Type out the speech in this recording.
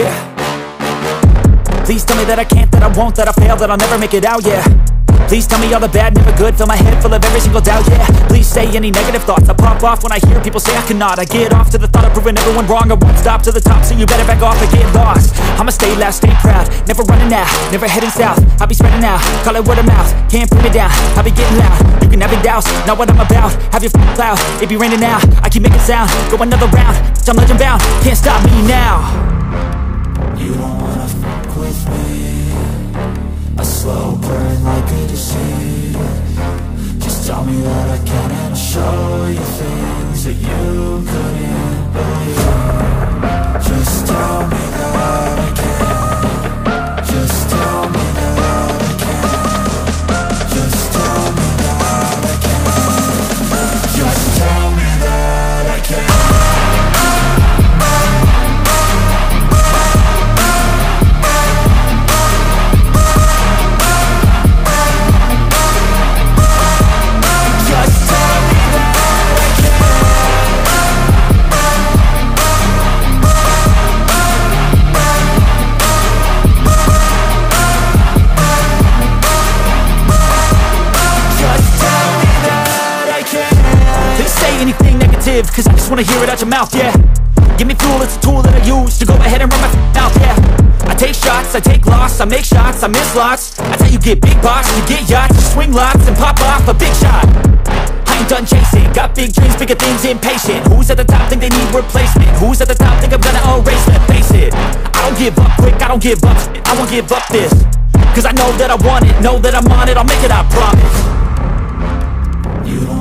yeah. Please tell me that I can't, that I won't, that I fail, that I'll never make it out, yeah. Please tell me all the bad, never good, fill my head full of every single doubt, yeah. Please say any negative thoughts, I pop off when I hear people say I cannot. I get off to the thought of proving everyone wrong, I won't stop to the top, so you better back off and get lost. I'ma stay loud, stay proud, never running out, never heading south. I'll be spreading out, call it word of mouth, can't put me down, I'll be getting loud. You can have your doubts, not what I'm about, have your f***ing cloud, it be raining now. I keep making sound, go another round, I'm legend bound, can't stop me now. You don't wanna fuck with me, a slow burn like a disease. Just tell me that I can and I'll show you things that you couldn't believe. Just tell me that I can. Just tell me that I can. Just tell me that I can. Just tell me that I can. Anything negative, cause I just wanna hear it out your mouth, yeah. Give me fuel, it's a tool that I use to go ahead and run my mouth, yeah. I take shots, I take loss, I make shots, I miss lots. That's how you get big box, you get yachts, you swing lots and pop off a big shot. I ain't done chasing, got big dreams, bigger things, impatient. Who's at the top think they need replacement? Who's at the top think I'm gonna erase it? Face it, I don't give up quick, I don't give up shit, I won't give up this. Cause I know that I want it, know that I'm on it, I'll make it, I promise. You don't